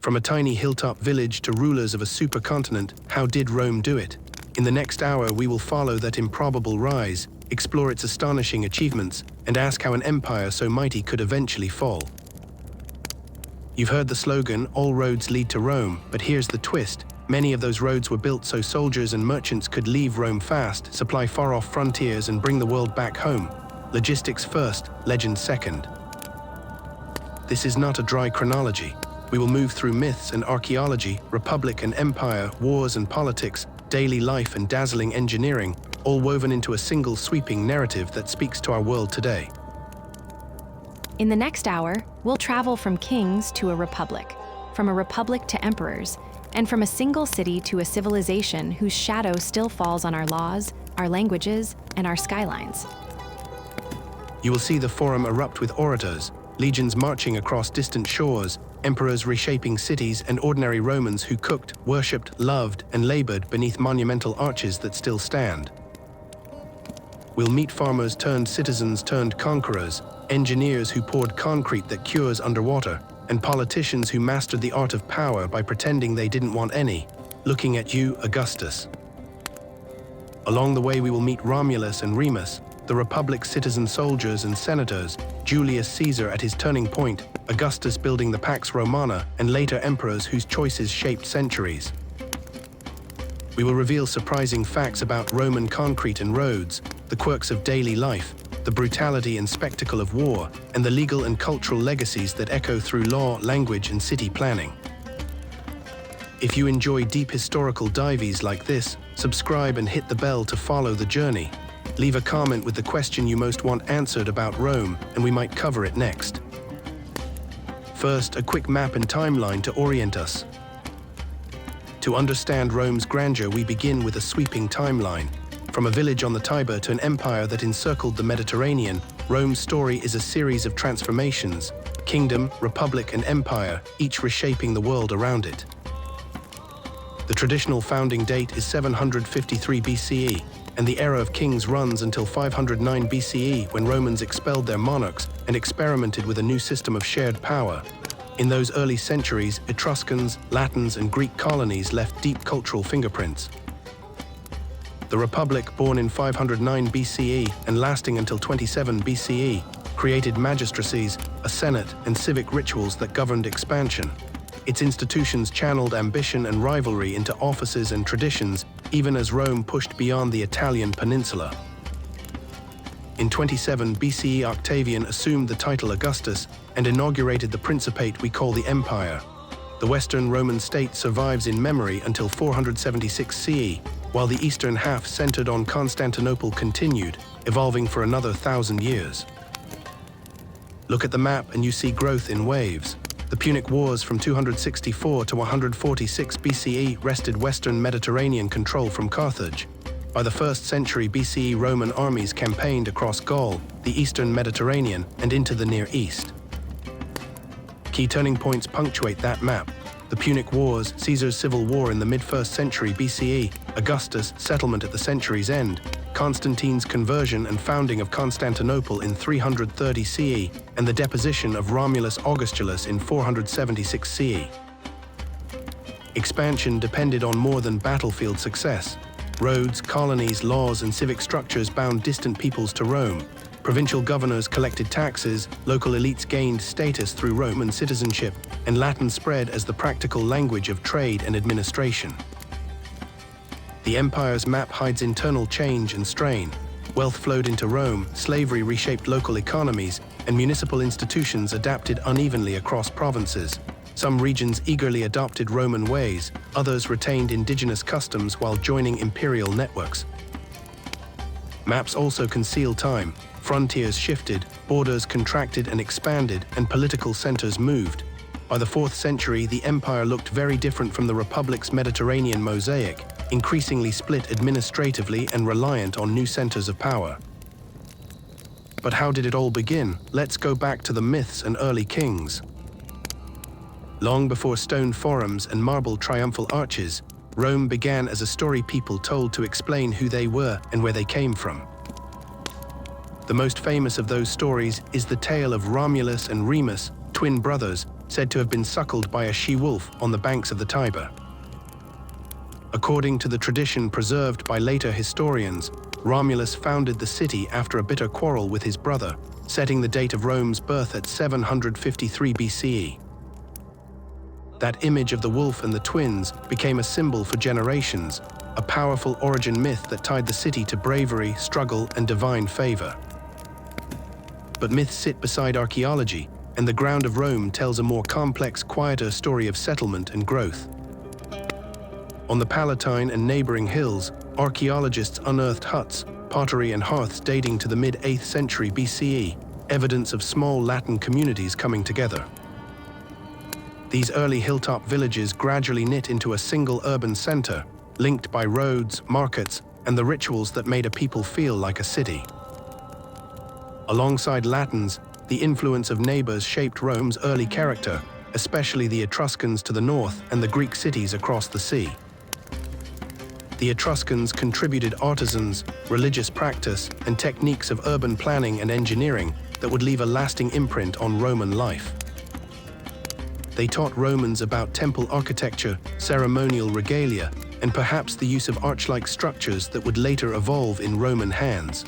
From a tiny hilltop village to rulers of a supercontinent, how did Rome do it? In the next hour, we will follow that improbable rise, explore its astonishing achievements, and ask how an empire so mighty could eventually fall. You've heard the slogan, "All roads lead to Rome," but here's the twist. Many of those roads were built so soldiers and merchants could leave Rome fast, supply far-off frontiers, and bring the world back home. Logistics first, legend second. This is not a dry chronology. We will move through myths and archaeology, republic and empire, wars and politics, daily life and dazzling engineering, all woven into a single sweeping narrative that speaks to our world today. In the next hour, we'll travel from kings to a republic to emperors, and from a single city to a civilization whose shadow still falls on our laws, our languages, and our skylines. You will see the Forum erupt with orators, legions marching across distant shores, emperors reshaping cities, and ordinary Romans who cooked, worshipped, loved, and labored beneath monumental arches that still stand. We'll meet farmers turned citizens turned conquerors, engineers who poured concrete that cures underwater, and politicians who mastered the art of power by pretending they didn't want any, looking at you, Augustus. Along the way, we will meet Romulus and Remus, the Republic's citizen soldiers and senators, Julius Caesar at his turning point, Augustus building the Pax Romana, and later emperors whose choices shaped centuries. We will reveal surprising facts about Roman concrete and roads, the quirks of daily life, the brutality and spectacle of war, and the legal and cultural legacies that echo through law, language, and city planning. If you enjoy deep historical dives like this, subscribe and hit the bell to follow the journey. Leave a comment with the question you most want answered about Rome, and we might cover it next. First, a quick map and timeline to orient us. To understand Rome's grandeur, we begin with a sweeping timeline. From a village on the Tiber to an empire that encircled the Mediterranean, Rome's story is a series of transformations: kingdom, republic, and empire, each reshaping the world around it. The traditional founding date is 753 BCE, and the era of kings runs until 509 BCE, when Romans expelled their monarchs and experimented with a new system of shared power. In those early centuries, Etruscans, Latins, and Greek colonies left deep cultural fingerprints. The Republic, born in 509 BCE and lasting until 27 BCE, created magistracies, a senate, and civic rituals that governed expansion. Its institutions channeled ambition and rivalry into offices and traditions, even as Rome pushed beyond the Italian peninsula. In 27 BCE, Octavian assumed the title Augustus and inaugurated the principate we call the Empire. The Western Roman state survives in memory until 476 CE, while the eastern half centered on Constantinople continued, evolving for another 1,000 years. Look at the map and you see growth in waves. The Punic Wars from 264 to 146 BCE wrested Western Mediterranean control from Carthage. By the 1st century BCE, Roman armies campaigned across Gaul, the eastern Mediterranean, and into the Near East. Key turning points punctuate that map: the Punic Wars, Caesar's civil war in the mid-1st century BCE, Augustus' settlement at the century's end, Constantine's conversion and founding of Constantinople in 330 CE, and the deposition of Romulus Augustulus in 476 CE. Expansion depended on more than battlefield success. Roads, colonies, laws, and civic structures bound distant peoples to Rome. Provincial governors collected taxes, local elites gained status through Roman citizenship, and Latin spread as the practical language of trade and administration. The empire's map hides internal change and strain. Wealth flowed into Rome, slavery reshaped local economies, and municipal institutions adapted unevenly across provinces. Some regions eagerly adopted Roman ways, others retained indigenous customs while joining imperial networks. Maps also conceal time. Frontiers shifted, borders contracted and expanded, and political centers moved. By the 4th century, the empire looked very different from the Republic's Mediterranean mosaic, increasingly split administratively and reliant on new centers of power. But how did it all begin? Let's go back to the myths and early kings. Long before stone forums and marble triumphal arches, Rome began as a story people told to explain who they were and where they came from. The most famous of those stories is the tale of Romulus and Remus, twin brothers, said to have been suckled by a she-wolf on the banks of the Tiber. According to the tradition preserved by later historians, Romulus founded the city after a bitter quarrel with his brother, setting the date of Rome's birth at 753 BCE. That image of the wolf and the twins became a symbol for generations, a powerful origin myth that tied the city to bravery, struggle, and divine favor. But myths sit beside archaeology, and the ground of Rome tells a more complex, quieter story of settlement and growth. On the Palatine and neighboring hills, archaeologists unearthed huts, pottery and hearths dating to the mid-8th century BCE, evidence of small Latin communities coming together. These early hilltop villages gradually knit into a single urban center, linked by roads, markets, and the rituals that made a people feel like a city. Alongside Latins, the influence of neighbors shaped Rome's early character, especially the Etruscans to the north and the Greek cities across the sea. The Etruscans contributed artisans, religious practice, and techniques of urban planning and engineering that would leave a lasting imprint on Roman life. They taught Romans about temple architecture, ceremonial regalia, and perhaps the use of arch-like structures that would later evolve in Roman hands.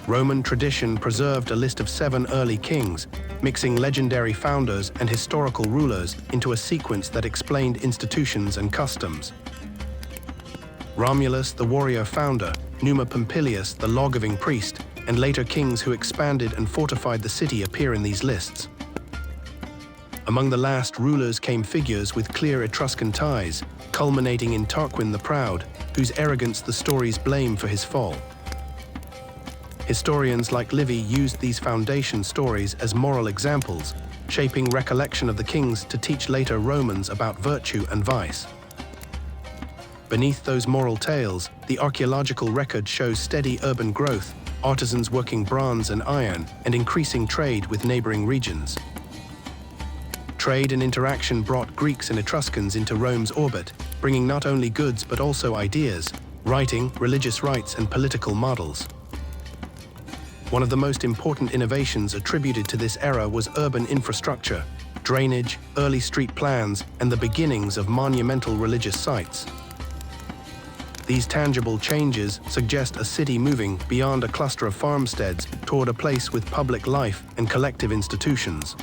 Roman tradition preserved a list of 7 early kings, mixing legendary founders and historical rulers into a sequence that explained institutions and customs. Romulus, the warrior founder, Numa Pompilius, the law-giving priest, and later kings who expanded and fortified the city appear in these lists. Among the last rulers came figures with clear Etruscan ties, culminating in Tarquin the Proud, whose arrogance the stories blame for his fall. Historians like Livy used these foundation stories as moral examples, shaping recollection of the kings to teach later Romans about virtue and vice. Beneath those moral tales, the archaeological record shows steady urban growth, artisans working bronze and iron, and increasing trade with neighboring regions. Trade and interaction brought Greeks and Etruscans into Rome's orbit, bringing not only goods but also ideas, writing, religious rites, and political models. One of the most important innovations attributed to this era was urban infrastructure, drainage, early street plans, and the beginnings of monumental religious sites. These tangible changes suggest a city moving beyond a cluster of farmsteads toward a place with public life and collective institutions.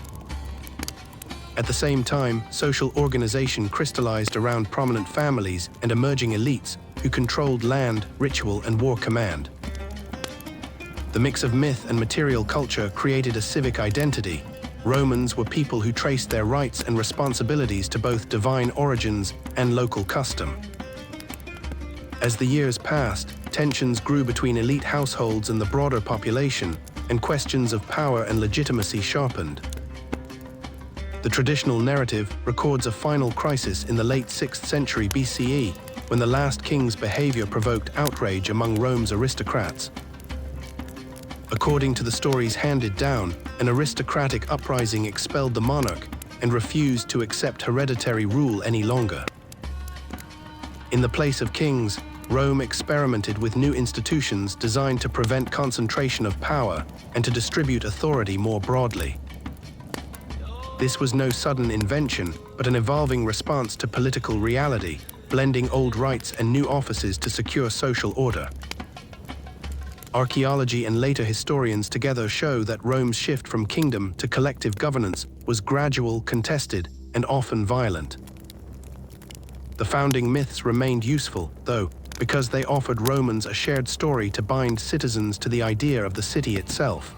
At the same time, social organization crystallized around prominent families and emerging elites who controlled land, ritual, and war command. The mix of myth and material culture created a civic identity. Romans were people who traced their rights and responsibilities to both divine origins and local custom. As the years passed, tensions grew between elite households and the broader population, and questions of power and legitimacy sharpened. The traditional narrative records a final crisis in the late 6th century BCE, when the last king's behavior provoked outrage among Rome's aristocrats. According to the stories handed down, an aristocratic uprising expelled the monarch and refused to accept hereditary rule any longer. In the place of kings, Rome experimented with new institutions designed to prevent concentration of power and to distribute authority more broadly. This was no sudden invention, but an evolving response to political reality, blending old rights and new offices to secure social order. Archaeology and later historians together show that Rome's shift from kingdom to collective governance was gradual, contested, and often violent. The founding myths remained useful, though, because they offered Romans a shared story to bind citizens to the idea of the city itself.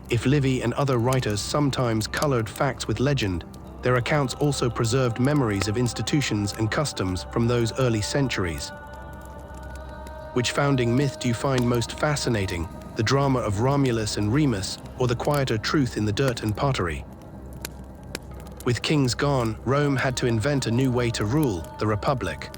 If Livy and other writers sometimes colored facts with legend, their accounts also preserved memories of institutions and customs from those early centuries. Which founding myth do you find most fascinating, the drama of Romulus and Remus, or the quieter truth in the dirt and pottery? With kings gone, Rome had to invent a new way to rule, the Republic.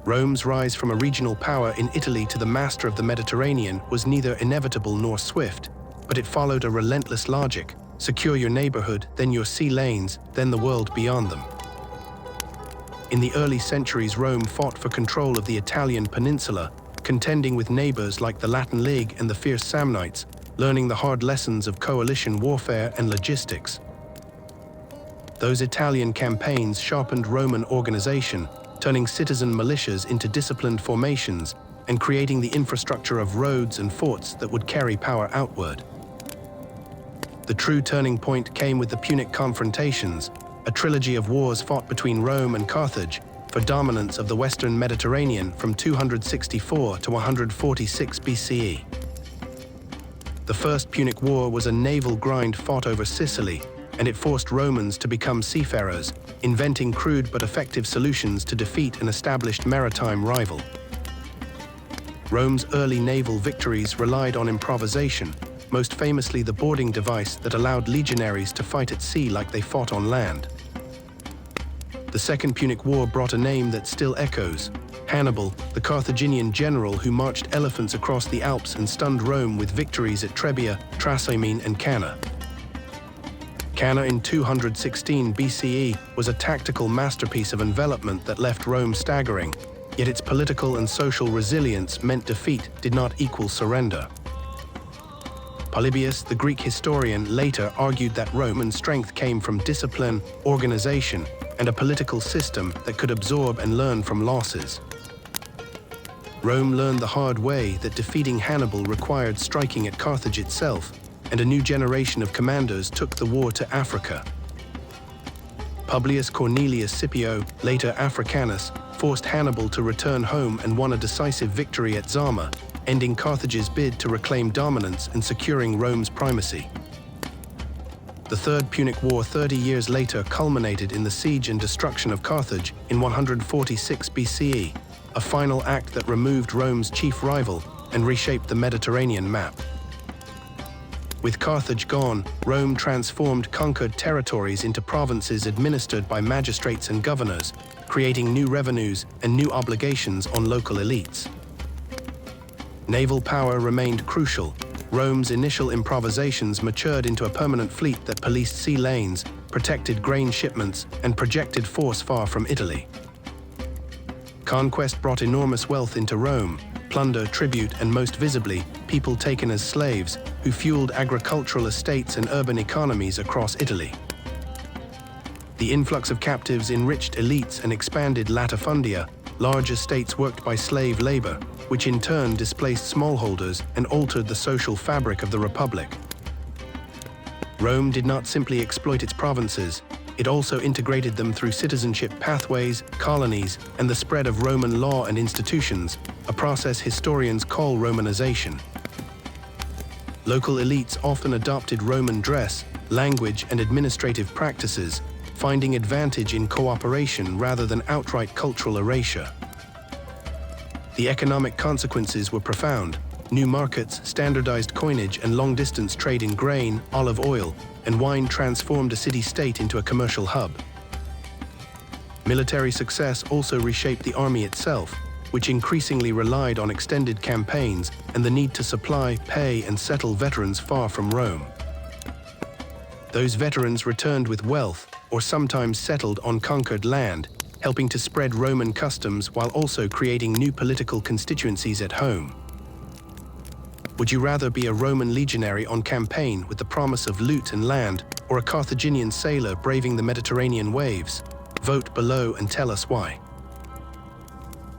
Rome's rise from a regional power in Italy to the master of the Mediterranean was neither inevitable nor swift, but it followed a relentless logic: secure your neighborhood, then your sea lanes, then the world beyond them. In the early centuries, Rome fought for control of the Italian peninsula, contending with neighbors like the Latin League and the fierce Samnites, learning the hard lessons of coalition warfare and logistics. Those Italian campaigns sharpened Roman organization, turning citizen militias into disciplined formations and creating the infrastructure of roads and forts that would carry power outward. The true turning point came with the Punic confrontations, a trilogy of wars fought between Rome and Carthage for dominance of the Western Mediterranean from 264 to 146 BCE. The First Punic War was a naval grind fought over Sicily, and it forced Romans to become seafarers, inventing crude but effective solutions to defeat an established maritime rival. Rome's early naval victories relied on improvisation, most famously the boarding device that allowed legionaries to fight at sea like they fought on land. The Second Punic War brought a name that still echoes: Hannibal, the Carthaginian general who marched elephants across the Alps and stunned Rome with victories at Trebia, Trasimene, and Cannae. Cannae in 216 BCE was a tactical masterpiece of envelopment that left Rome staggering, yet its political and social resilience meant defeat did not equal surrender. Polybius, the Greek historian, later argued that Roman strength came from discipline, organization, and a political system that could absorb and learn from losses. Rome learned the hard way that defeating Hannibal required striking at Carthage itself, and a new generation of commanders took the war to Africa. Publius Cornelius Scipio, later Africanus, forced Hannibal to return home and won a decisive victory at Zama, ending Carthage's bid to reclaim dominance and securing Rome's primacy. The Third Punic War 30 years later culminated in the siege and destruction of Carthage in 146 BCE, a final act that removed Rome's chief rival and reshaped the Mediterranean map. With Carthage gone, Rome transformed conquered territories into provinces administered by magistrates and governors, creating new revenues and new obligations on local elites. Naval power remained crucial. Rome's initial improvisations matured into a permanent fleet that policed sea lanes, protected grain shipments, and projected force far from Italy. Conquest brought enormous wealth into Rome: plunder, tribute, and most visibly, people taken as slaves, who fueled agricultural estates and urban economies across Italy. The influx of captives enriched elites and expanded latifundia, large estates worked by slave labor, which in turn displaced smallholders and altered the social fabric of the Republic. Rome did not simply exploit its provinces, it also integrated them through citizenship pathways, colonies, and the spread of Roman law and institutions, a process historians call Romanization. Local elites often adopted Roman dress, language, and administrative practices, finding advantage in cooperation rather than outright cultural erasure. The economic consequences were profound. New markets, standardized coinage, and long-distance trade in grain, olive oil, and wine transformed a city-state into a commercial hub. Military success also reshaped the army itself, which increasingly relied on extended campaigns and the need to supply, pay, and settle veterans far from Rome. Those veterans returned with wealth, or sometimes settled on conquered land, helping to spread Roman customs while also creating new political constituencies at home. Would you rather be a Roman legionary on campaign with the promise of loot and land, or a Carthaginian sailor braving the Mediterranean waves? Vote below and tell us why.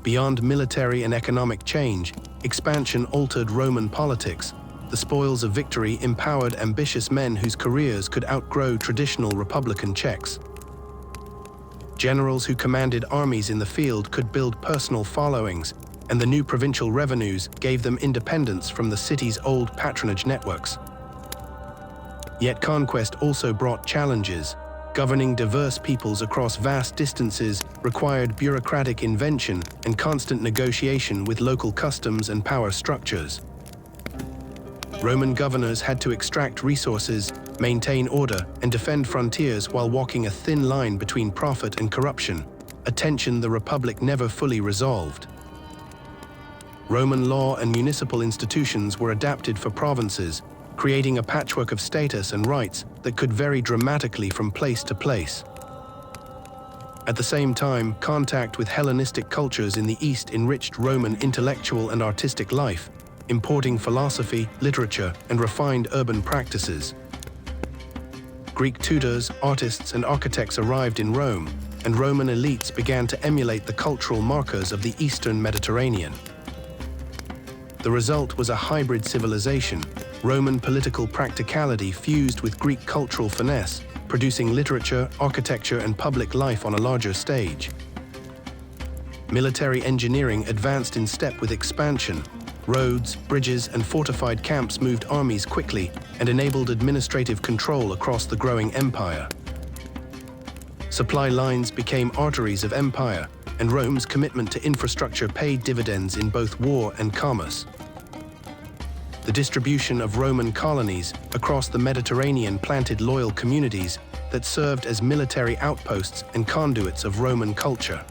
Beyond military and economic change, expansion altered Roman politics. The spoils of victory empowered ambitious men whose careers could outgrow traditional republican checks. Generals who commanded armies in the field could build personal followings, and the new provincial revenues gave them independence from the city's old patronage networks. Yet conquest also brought challenges. Governing diverse peoples across vast distances required bureaucratic invention and constant negotiation with local customs and power structures. Roman governors had to extract resources, maintain order, and defend frontiers while walking a thin line between profit and corruption, a tension the Republic never fully resolved. Roman law and municipal institutions were adapted for provinces, creating a patchwork of status and rights that could vary dramatically from place to place. At the same time, contact with Hellenistic cultures in the East enriched Roman intellectual and artistic life, importing philosophy, literature, and refined urban practices. Greek tutors, artists, and architects arrived in Rome, and Roman elites began to emulate the cultural markers of the Eastern Mediterranean. The result was a hybrid civilization, Roman political practicality fused with Greek cultural finesse, producing literature, architecture, and public life on a larger stage. Military engineering advanced in step with expansion. Roads, bridges, and fortified camps moved armies quickly and enabled administrative control across the growing empire. Supply lines became arteries of empire, and Rome's commitment to infrastructure paid dividends in both war and commerce. The distribution of Roman colonies across the Mediterranean planted loyal communities that served as military outposts and conduits of Roman culture.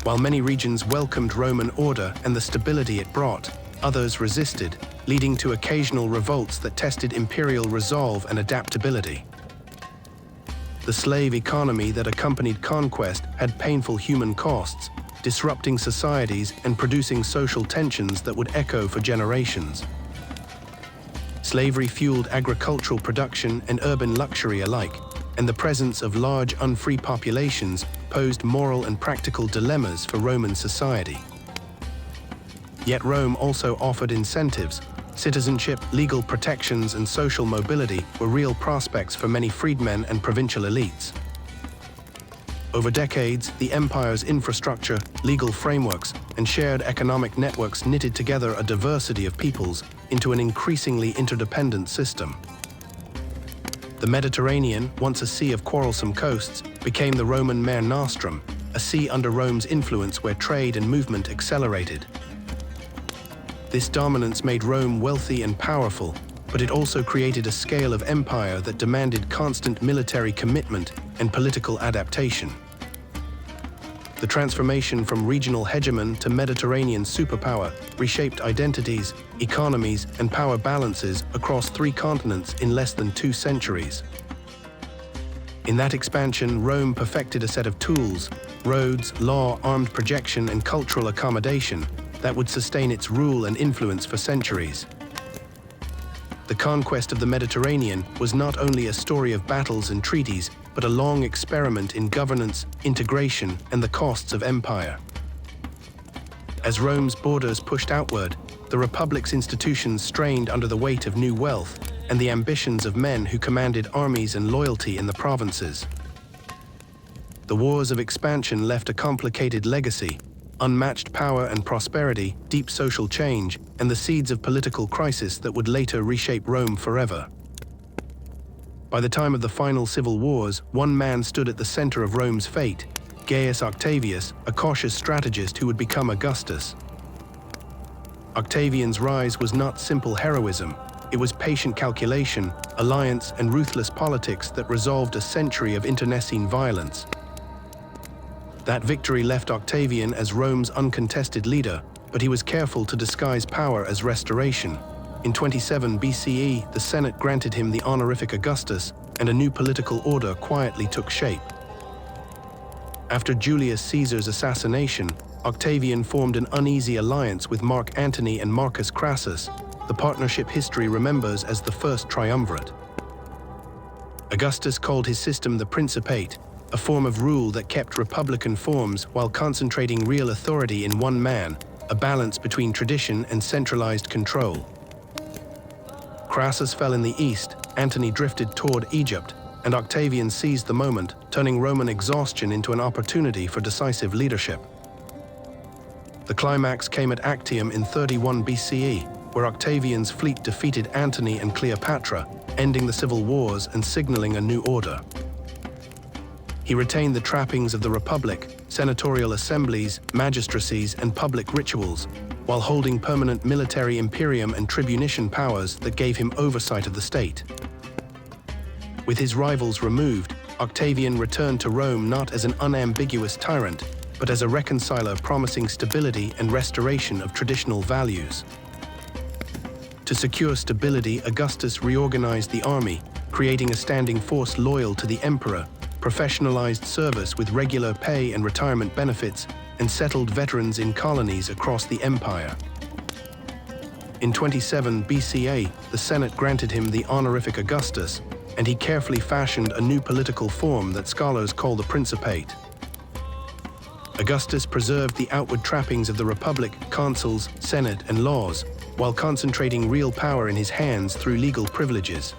While many regions welcomed Roman order and the stability it brought, others resisted, leading to occasional revolts that tested imperial resolve and adaptability. The slave economy that accompanied conquest had painful human costs, disrupting societies and producing social tensions that would echo for generations. Slavery fueled agricultural production and urban luxury alike, and the presence of large unfree populations posed moral and practical dilemmas for Roman society. Yet Rome also offered incentives. Citizenship, legal protections, and social mobility were real prospects for many freedmen and provincial elites. Over decades, the empire's infrastructure, legal frameworks, and shared economic networks knitted together a diversity of peoples into an increasingly interdependent system. The Mediterranean, once a sea of quarrelsome coasts, became the Roman Mare Nostrum, a sea under Rome's influence where trade and movement accelerated. This dominance made Rome wealthy and powerful, but it also created a scale of empire that demanded constant military commitment and political adaptation. The transformation from regional hegemon to Mediterranean superpower reshaped identities, economies, and power balances across 3 continents in less than 2 centuries. In that expansion, Rome perfected a set of tools, roads, law, armed projection, and cultural accommodation that would sustain its rule and influence for centuries. The conquest of the Mediterranean was not only a story of battles and treaties, but a long experiment in governance, integration, and the costs of empire. As Rome's borders pushed outward, the Republic's institutions strained under the weight of new wealth and the ambitions of men who commanded armies and loyalty in the provinces. The wars of expansion left a complicated legacy, unmatched power and prosperity, deep social change, and the seeds of political crisis that would later reshape Rome forever. By the time of the final civil wars, one man stood at the center of Rome's fate, Gaius Octavius, a cautious strategist who would become Augustus. Octavian's rise was not simple heroism. It was patient calculation, alliance, and ruthless politics that resolved a century of internecine violence. That victory left Octavian as Rome's uncontested leader, but he was careful to disguise power as restoration. In 27 BCE, the Senate granted him the honorific Augustus, and a new political order quietly took shape. After Julius Caesar's assassination, Octavian formed an uneasy alliance with Mark Antony and Marcus Crassus, the partnership history remembers as the First Triumvirate. Augustus called his system the Principate, a form of rule that kept republican forms while concentrating real authority in one man, a balance between tradition and centralized control. Crassus fell in the east, Antony drifted toward Egypt, and Octavian seized the moment, turning Roman exhaustion into an opportunity for decisive leadership. The climax came at Actium in 31 BCE, where Octavian's fleet defeated Antony and Cleopatra, ending the civil wars and signaling a new order. He retained the trappings of the Republic, senatorial assemblies, magistracies, and public rituals, while holding permanent military imperium and tribunician powers that gave him oversight of the state. With his rivals removed, Octavian returned to Rome not as an unambiguous tyrant, but as a reconciler promising stability and restoration of traditional values. To secure stability, Augustus reorganized the army, creating a standing force loyal to the emperor, professionalized service with regular pay and retirement benefits, and settled veterans in colonies across the empire. In 27 BCA, the Senate granted him the honorific Augustus, and he carefully fashioned a new political form that scholars call the Principate. Augustus preserved the outward trappings of the Republic, consuls, Senate, and laws, while concentrating real power in his hands through legal privileges.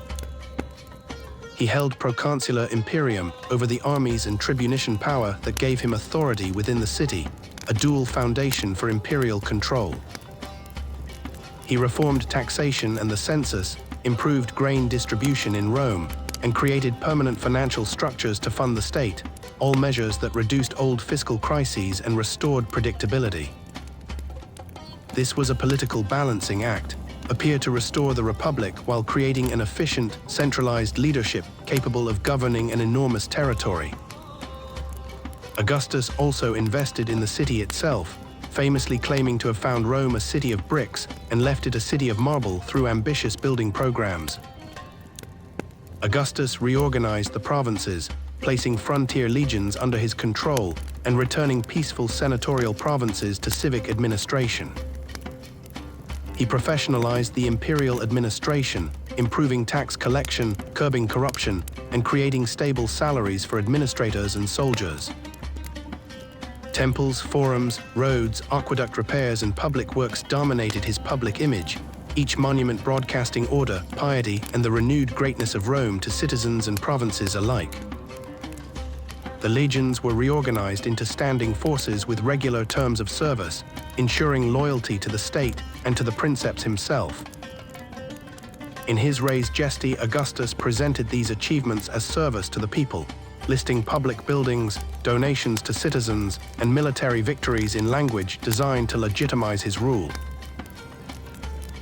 He held proconsular imperium over the armies and tribunician power that gave him authority within the city, a dual foundation for imperial control. He reformed taxation and the census, improved grain distribution in Rome, and created permanent financial structures to fund the state, all measures that reduced old fiscal crises and restored predictability. This was a political balancing act, appeared to restore the Republic while creating an efficient, centralized leadership capable of governing an enormous territory. Augustus also invested in the city itself, famously claiming to have found Rome a city of bricks and left it a city of marble through ambitious building programs. Augustus reorganized the provinces, placing frontier legions under his control and returning peaceful senatorial provinces to civic administration. He professionalized the imperial administration, improving tax collection, curbing corruption, and creating stable salaries for administrators and soldiers. Temples, forums, roads, aqueduct repairs, and public works dominated his public image, each monument broadcasting order, piety, and the renewed greatness of Rome to citizens and provinces alike. The legions were reorganized into standing forces with regular terms of service, ensuring loyalty to the state and to the princeps himself. In his Res Gesti, Augustus presented these achievements as service to the people, listing public buildings, donations to citizens, and military victories in language designed to legitimize his rule.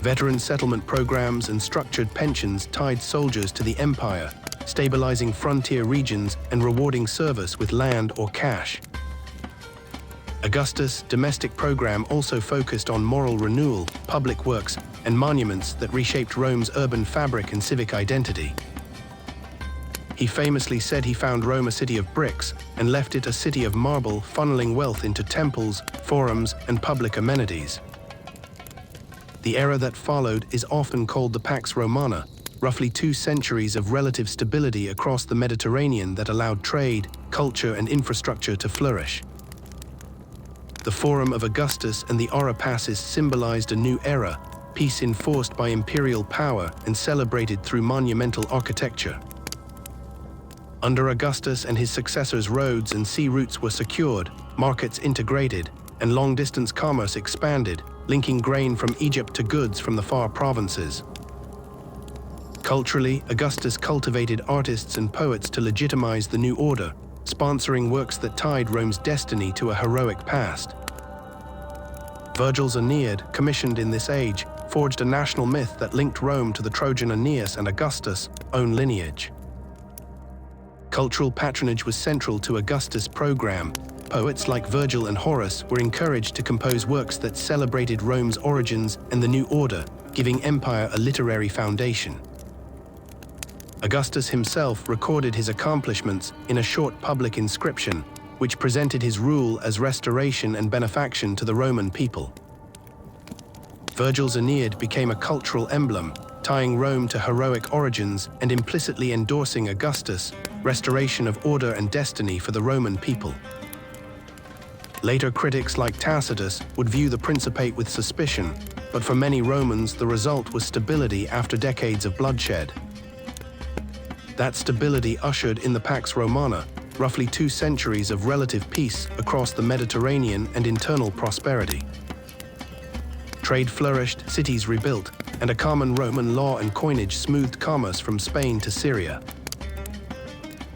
Veteran settlement programs and structured pensions tied soldiers to the empire, stabilizing frontier regions and rewarding service with land or cash. Augustus' domestic program also focused on moral renewal, public works, and monuments that reshaped Rome's urban fabric and civic identity. He famously said he found Rome a city of bricks and left it a city of marble, funneling wealth into temples, forums, and public amenities. The era that followed is often called the Pax Romana, roughly 2 centuries of relative stability across the Mediterranean that allowed trade, culture, and infrastructure to flourish. The Forum of Augustus and the Aura Passes symbolized a new era, peace enforced by imperial power and celebrated through monumental architecture. Under Augustus and his successors, roads and sea routes were secured, markets integrated, and long-distance commerce expanded, linking grain from Egypt to goods from the far provinces. Culturally, Augustus cultivated artists and poets to legitimize the new order, sponsoring works that tied Rome's destiny to a heroic past. Virgil's Aeneid, commissioned in this age, forged a national myth that linked Rome to the Trojan Aeneas and Augustus' own lineage. Cultural patronage was central to Augustus' program. Poets like Virgil and Horace were encouraged to compose works that celebrated Rome's origins and the new order, giving empire a literary foundation. Augustus himself recorded his accomplishments in a short public inscription, which presented his rule as restoration and benefaction to the Roman people. Virgil's Aeneid became a cultural emblem, tying Rome to heroic origins and implicitly endorsing Augustus' restoration of order and destiny for the Roman people. Later critics like Tacitus would view the Principate with suspicion, but for many Romans the result was stability after decades of bloodshed. That stability ushered in the Pax Romana, roughly 2 centuries of relative peace across the Mediterranean and internal prosperity. Trade flourished, cities rebuilt, and a common Roman law and coinage smoothed commerce from Spain to Syria.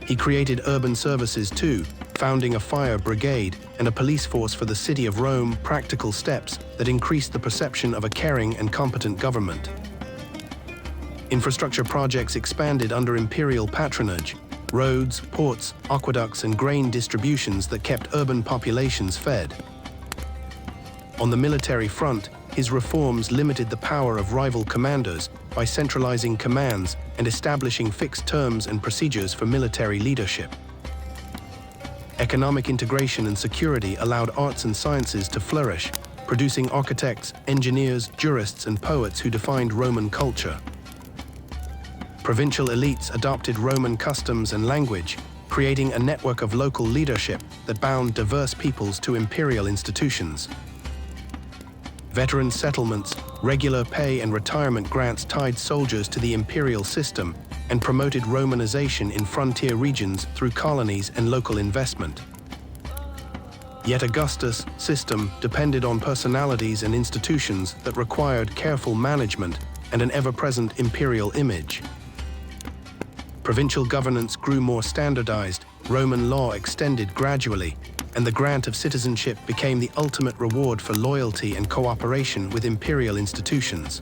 He created urban services too, founding a fire brigade and a police force for the city of Rome, practical steps that increased the perception of a caring and competent government. Infrastructure projects expanded under imperial patronage, roads, ports, aqueducts, and grain distributions that kept urban populations fed. On the military front, his reforms limited the power of rival commanders by centralizing commands and establishing fixed terms and procedures for military leadership. Economic integration and security allowed arts and sciences to flourish, producing architects, engineers, jurists, and poets who defined Roman culture. Provincial elites adopted Roman customs and language, creating a network of local leadership that bound diverse peoples to imperial institutions. Veteran settlements, regular pay and retirement grants tied soldiers to the imperial system and promoted Romanization in frontier regions through colonies and local investment. Yet Augustus' system depended on personalities and institutions that required careful management and an ever-present imperial image. Provincial governance grew more standardized, Roman law extended gradually, and the grant of citizenship became the ultimate reward for loyalty and cooperation with imperial institutions.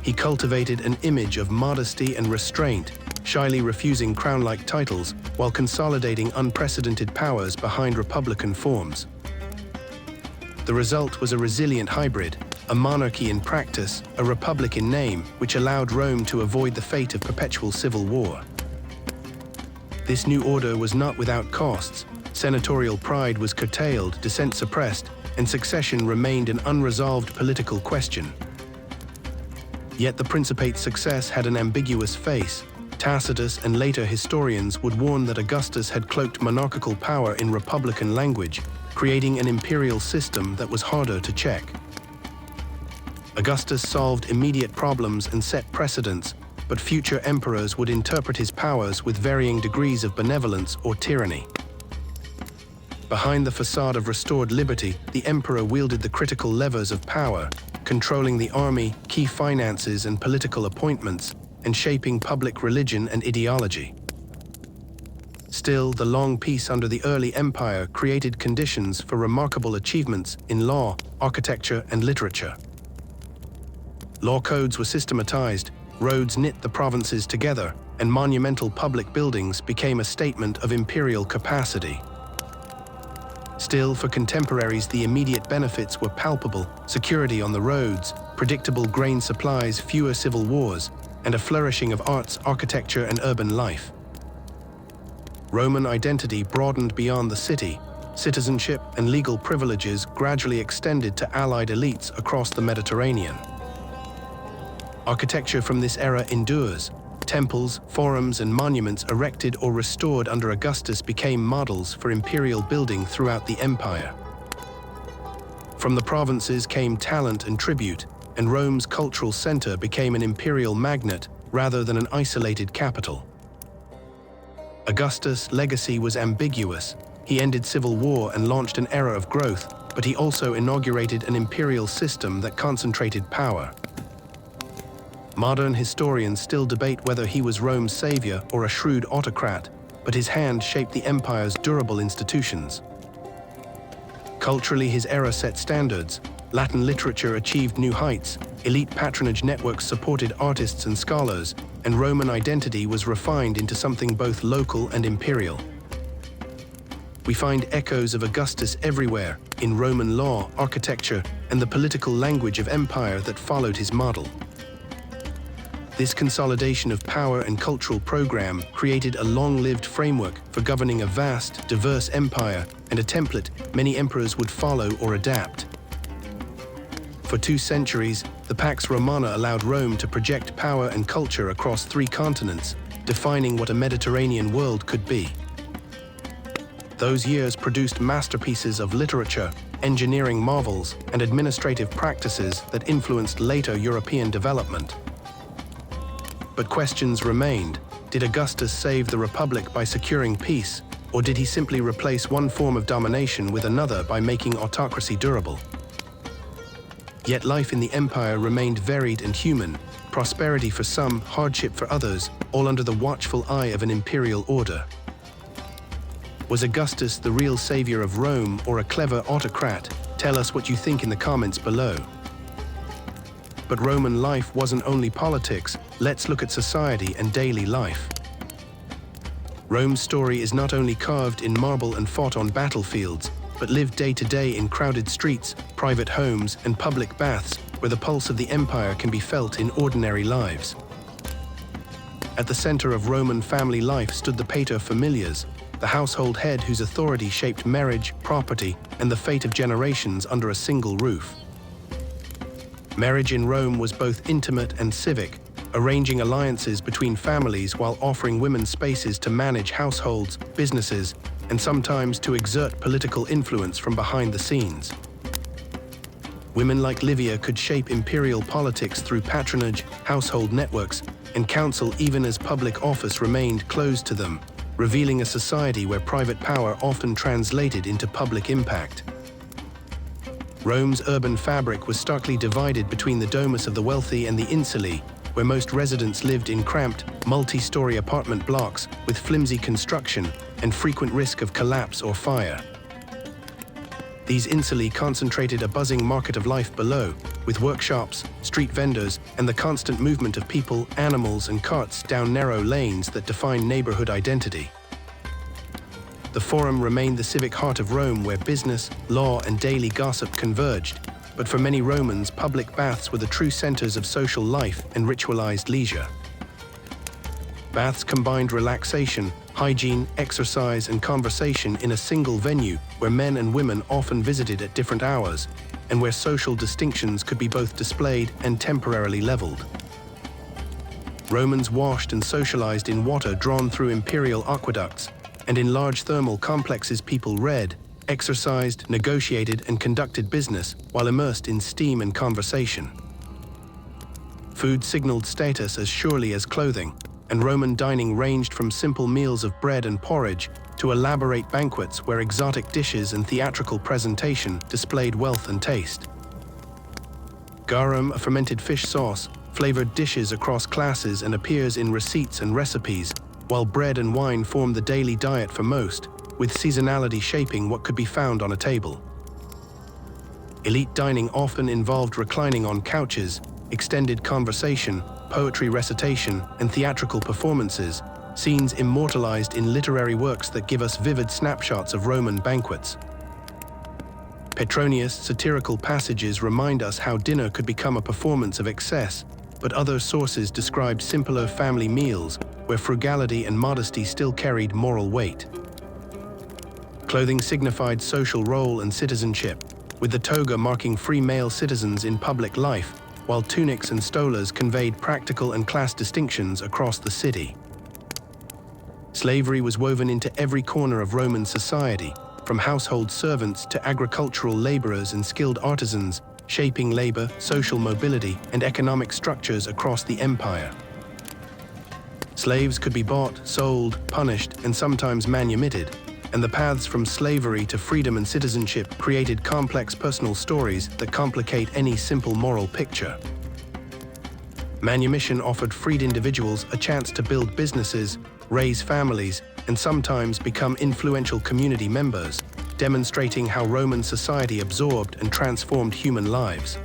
He cultivated an image of modesty and restraint, shyly refusing crown-like titles while consolidating unprecedented powers behind republican forms. The result was a resilient hybrid, a monarchy in practice, a republic in name, which allowed Rome to avoid the fate of perpetual civil war. This new order was not without costs. Senatorial pride was curtailed, dissent suppressed, and succession remained an unresolved political question. Yet the Principate's success had an ambiguous face. Tacitus and later historians would warn that Augustus had cloaked monarchical power in republican language, creating an imperial system that was harder to check. Augustus solved immediate problems and set precedents, but future emperors would interpret his powers with varying degrees of benevolence or tyranny. Behind the facade of restored liberty, the emperor wielded the critical levers of power, controlling the army, key finances, and political appointments, and shaping public religion and ideology. Still, the long peace under the early empire created conditions for remarkable achievements in law, architecture, and literature. Law codes were systematized, roads knit the provinces together, and monumental public buildings became a statement of imperial capacity. Still, for contemporaries, the immediate benefits were palpable: security on the roads, predictable grain supplies, fewer civil wars, and a flourishing of arts, architecture, and urban life. Roman identity broadened beyond the city. Citizenship and legal privileges gradually extended to allied elites across the Mediterranean. Architecture from this era endures. Temples, forums, and monuments erected or restored under Augustus became models for imperial building throughout the empire. From the provinces came talent and tribute, and Rome's cultural center became an imperial magnet rather than an isolated capital. Augustus' legacy was ambiguous. He ended civil war and launched an era of growth, but he also inaugurated an imperial system that concentrated power. Modern historians still debate whether he was Rome's savior or a shrewd autocrat, but his hand shaped the empire's durable institutions. Culturally, his era set standards. Latin literature achieved new heights, elite patronage networks supported artists and scholars, and Roman identity was refined into something both local and imperial. We find echoes of Augustus everywhere, in Roman law, architecture, and the political language of empire that followed his model. This consolidation of power and cultural program created a long-lived framework for governing a vast, diverse empire and a template many emperors would follow or adapt. For 2 centuries, the Pax Romana allowed Rome to project power and culture across 3 continents, defining what a Mediterranean world could be. Those years produced masterpieces of literature, engineering marvels, and administrative practices that influenced later European development. But questions remained. Did Augustus save the Republic by securing peace, or did he simply replace one form of domination with another by making autocracy durable? Yet life in the empire remained varied and human, prosperity for some, hardship for others, all under the watchful eye of an imperial order. Was Augustus the real savior of Rome or a clever autocrat? Tell us what you think in the comments below. But Roman life wasn't only politics. Let's look at society and daily life. Rome's story is not only carved in marble and fought on battlefields, but lived day to day in crowded streets, private homes, and public baths, where the pulse of the empire can be felt in ordinary lives. At the center of Roman family life stood the pater familias, the household head whose authority shaped marriage, property, and the fate of generations under a single roof. Marriage in Rome was both intimate and civic, arranging alliances between families while offering women spaces to manage households, businesses, and sometimes to exert political influence from behind the scenes. Women like Livia could shape imperial politics through patronage, household networks, and counsel even as public office remained closed to them, revealing a society where private power often translated into public impact. Rome's urban fabric was starkly divided between the domus of the wealthy and the insulae, where most residents lived in cramped, multi-story apartment blocks with flimsy construction and frequent risk of collapse or fire. These insulae concentrated a buzzing market of life below, with workshops, street vendors, and the constant movement of people, animals, and carts down narrow lanes that define neighborhood identity. The Forum remained the civic heart of Rome where business, law, and daily gossip converged, but for many Romans, public baths were the true centers of social life and ritualized leisure. Baths combined relaxation, hygiene, exercise, and conversation in a single venue where men and women often visited at different hours, and where social distinctions could be both displayed and temporarily leveled. Romans washed and socialized in water drawn through imperial aqueducts, and in large thermal complexes people read, exercised, negotiated, and conducted business while immersed in steam and conversation. Food signaled status as surely as clothing, and Roman dining ranged from simple meals of bread and porridge to elaborate banquets where exotic dishes and theatrical presentation displayed wealth and taste. Garum, a fermented fish sauce, flavored dishes across classes and appears in receipts and recipes, while bread and wine form the daily diet for most, with seasonality shaping what could be found on a table. Elite dining often involved reclining on couches, extended conversation, poetry recitation, and theatrical performances, scenes immortalized in literary works that give us vivid snapshots of Roman banquets. Petronius' satirical passages remind us how dinner could become a performance of excess, but other sources describe simpler family meals where frugality and modesty still carried moral weight. Clothing signified social role and citizenship, with the toga marking free male citizens in public life, while tunics and stolas conveyed practical and class distinctions across the city. Slavery was woven into every corner of Roman society, from household servants to agricultural laborers and skilled artisans, shaping labor, social mobility, and economic structures across the empire. Slaves could be bought, sold, punished, and sometimes manumitted, and the paths from slavery to freedom and citizenship created complex personal stories that complicate any simple moral picture. Manumission offered freed individuals a chance to build businesses, raise families, and sometimes become influential community members, demonstrating how Roman society absorbed and transformed human lives.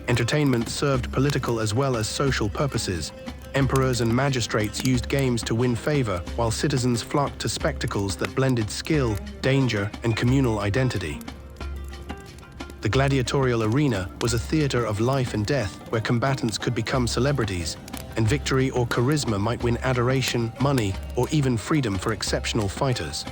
Entertainment served political as well as social purposes. Emperors and magistrates used games to win favor, while citizens flocked to spectacles that blended skill, danger, and communal identity. The gladiatorial arena was a theater of life and death where combatants could become celebrities, and victory or charisma might win adoration, money, or even freedom for exceptional fighters.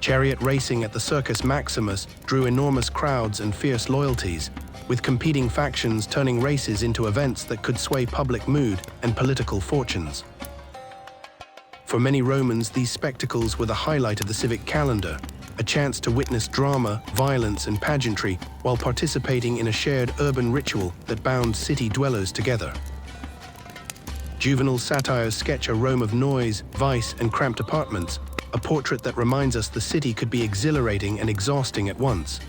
Chariot racing at the Circus Maximus drew enormous crowds and fierce loyalties, with competing factions turning races into events that could sway public mood and political fortunes. For many Romans, these spectacles were the highlight of the civic calendar, a chance to witness drama, violence, and pageantry while participating in a shared urban ritual that bound city dwellers together. Juvenal satires sketch a Rome of noise, vice, and cramped apartments, a portrait that reminds us the city could be exhilarating and exhausting at once.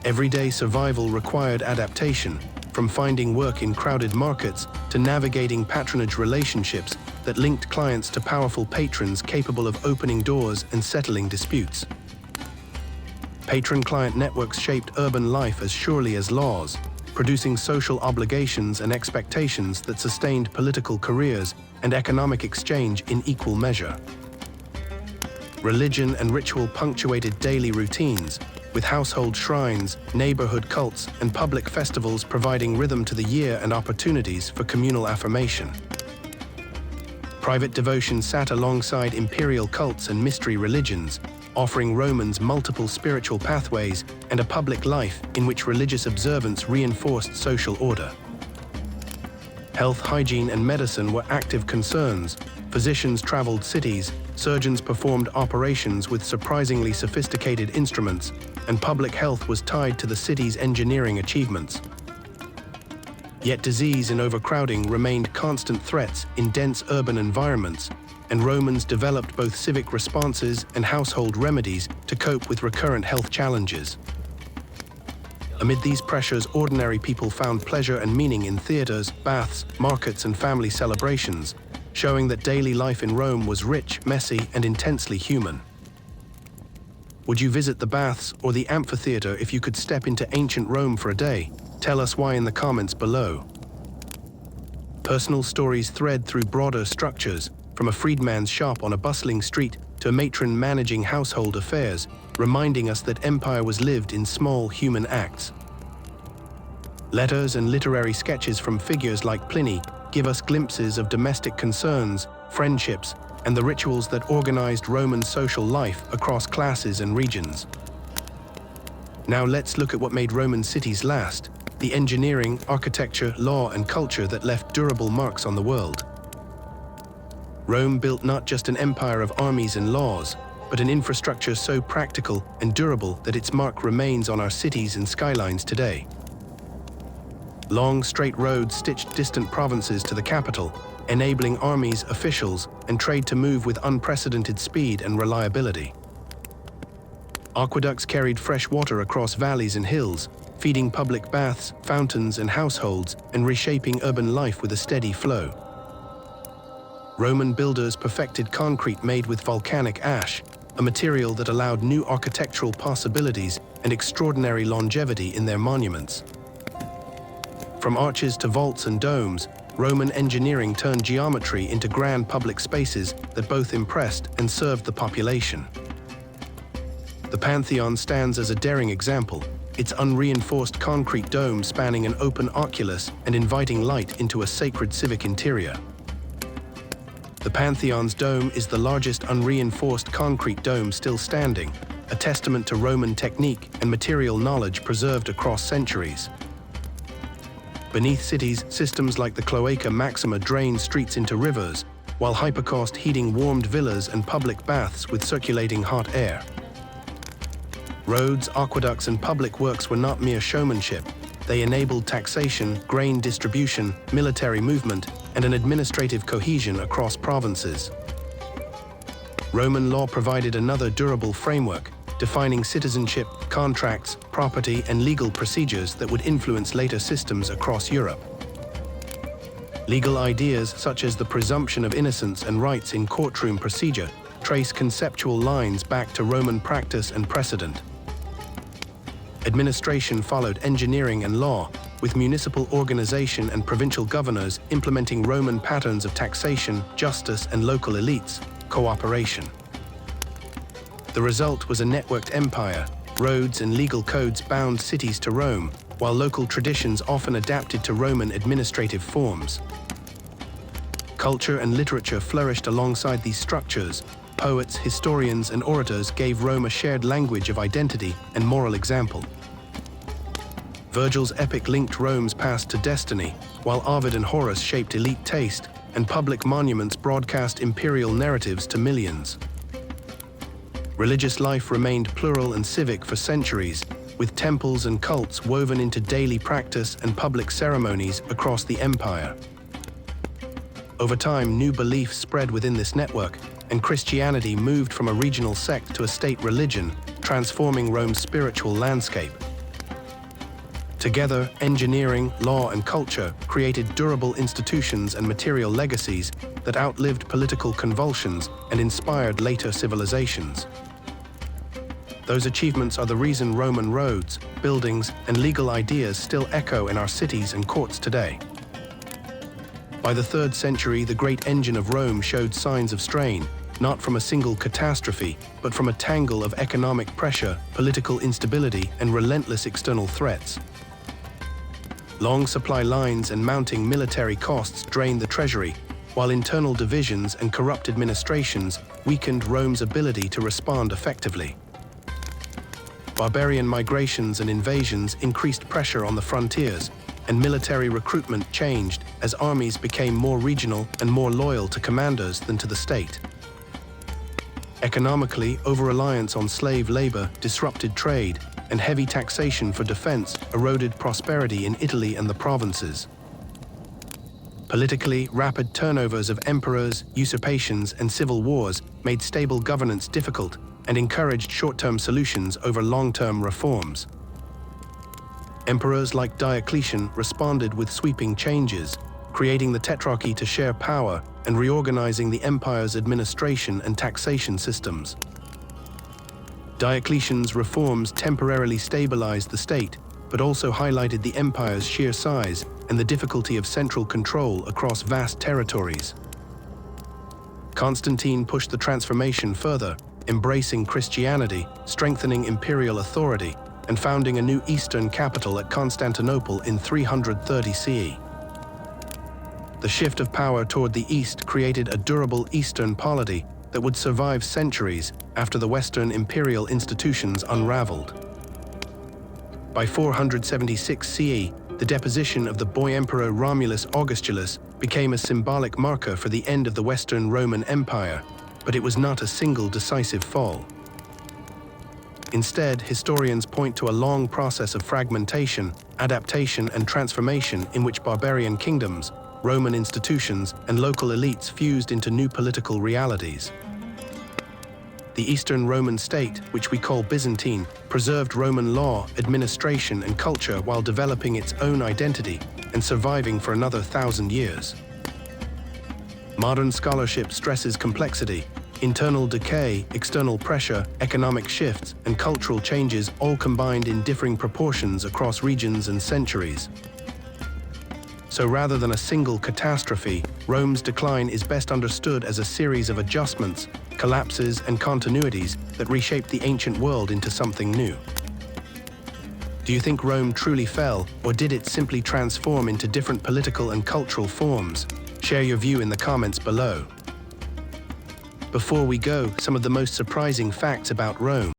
Everyday survival required adaptation, from finding work in crowded markets to navigating patronage relationships that linked clients to powerful patrons capable of opening doors and settling disputes. Patron-client networks shaped urban life as surely as laws, producing social obligations and expectations that sustained political careers and economic exchange in equal measure. Religion and ritual punctuated daily routines, with household shrines, neighborhood cults, and public festivals providing rhythm to the year and opportunities for communal affirmation. Private devotion sat alongside imperial cults and mystery religions, offering Romans multiple spiritual pathways and a public life in which religious observance reinforced social order. Health, hygiene, and medicine were active concerns. Physicians traveled cities, surgeons performed operations with surprisingly sophisticated instruments, and public health was tied to the city's engineering achievements. Yet disease and overcrowding remained constant threats in dense urban environments, and Romans developed both civic responses and household remedies to cope with recurrent health challenges. Amid these pressures, ordinary people found pleasure and meaning in theaters, baths, markets, and family celebrations, showing that daily life in Rome was rich, messy, and intensely human. Would you visit the baths or the amphitheater if you could step into ancient Rome for a day? Tell us why in the comments below. Personal stories thread through broader structures, from a freedman's shop on a bustling street to a matron managing household affairs, reminding us that empire was lived in small human acts. Letters and literary sketches from figures like Pliny give us glimpses of domestic concerns, friendships, and the rituals that organized Roman social life across classes and regions. Now let's look at what made Roman cities last, the engineering, architecture, law, and culture that left durable marks on the world. Rome built not just an empire of armies and laws, but an infrastructure so practical and durable that its mark remains on our cities and skylines today. Long, straight roads stitched distant provinces to the capital, enabling armies, officials, and trade to move with unprecedented speed and reliability. Aqueducts carried fresh water across valleys and hills, feeding public baths, fountains, and households, and reshaping urban life with a steady flow. Roman builders perfected concrete made with volcanic ash, a material that allowed new architectural possibilities and extraordinary longevity in their monuments. From arches to vaults and domes, Roman engineering turned geometry into grand public spaces that both impressed and served the population. The Pantheon stands as a daring example, its unreinforced concrete dome spanning an open oculus and inviting light into a sacred civic interior. The Pantheon's dome is the largest unreinforced concrete dome still standing, a testament to Roman technique and material knowledge preserved across centuries. Beneath cities, systems like the Cloaca Maxima drained streets into rivers, while hypercaust heating warmed villas and public baths with circulating hot air. Roads, aqueducts, and public works were not mere showmanship. They enabled taxation, grain distribution, military movement, and an administrative cohesion across provinces. Roman law provided another durable framework, defining citizenship, contracts, property, and legal procedures that would influence later systems across Europe. Legal ideas such as the presumption of innocence and rights in courtroom procedure trace conceptual lines back to Roman practice and precedent. Administration followed engineering and law, with municipal organization and provincial governors implementing Roman patterns of taxation, justice, and local elites, cooperation. The result was a networked empire. Roads and legal codes bound cities to Rome, while local traditions often adapted to Roman administrative forms. Culture and literature flourished alongside these structures. Poets, historians, and orators gave Rome a shared language of identity and moral example. Virgil's epic linked Rome's past to destiny, while Ovid and Horace shaped elite taste, and public monuments broadcast imperial narratives to millions. Religious life remained plural and civic for centuries, with temples and cults woven into daily practice and public ceremonies across the empire. Over time, new beliefs spread within this network, and Christianity moved from a regional sect to a state religion, transforming Rome's spiritual landscape. Together, engineering, law, and culture created durable institutions and material legacies that outlived political convulsions and inspired later civilizations. Those achievements are the reason Roman roads, buildings, and legal ideas still echo in our cities and courts today. By the 3rd century, the great engine of Rome showed signs of strain, not from a single catastrophe, but from a tangle of economic pressure, political instability, and relentless external threats. Long supply lines and mounting military costs drained the treasury, while internal divisions and corrupt administrations weakened Rome's ability to respond effectively. Barbarian migrations and invasions increased pressure on the frontiers, and military recruitment changed as armies became more regional and more loyal to commanders than to the state. Economically, over-reliance on slave labor disrupted trade, and heavy taxation for defense eroded prosperity in Italy and the provinces. Politically, rapid turnovers of emperors, usurpations, and civil wars made stable governance difficult and encouraged short-term solutions over long-term reforms. Emperors like Diocletian responded with sweeping changes, creating the Tetrarchy to share power and reorganizing the empire's administration and taxation systems. Diocletian's reforms temporarily stabilized the state, but also highlighted the empire's sheer size and the difficulty of central control across vast territories. Constantine pushed the transformation further, embracing Christianity, strengthening imperial authority, and founding a new eastern capital at Constantinople in 330 CE. The shift of power toward the east created a durable eastern polity that would survive centuries after the Western imperial institutions unraveled. By 476 CE, the deposition of the boy emperor Romulus Augustulus became a symbolic marker for the end of the Western Roman Empire, but it was not a single decisive fall. Instead, historians point to a long process of fragmentation, adaptation, and transformation in which barbarian kingdoms, Roman institutions, and local elites fused into new political realities. The Eastern Roman state, which we call Byzantine, preserved Roman law, administration, and culture while developing its own identity and surviving for another 1,000 years. Modern scholarship stresses complexity, internal decay, external pressure, economic shifts, and cultural changes all combined in differing proportions across regions and centuries. So rather than a single catastrophe, Rome's decline is best understood as a series of adjustments, collapses, and continuities that reshaped the ancient world into something new. Do you think Rome truly fell, or did it simply transform into different political and cultural forms? Share your view in the comments below. Before we go, some of the most surprising facts about Rome.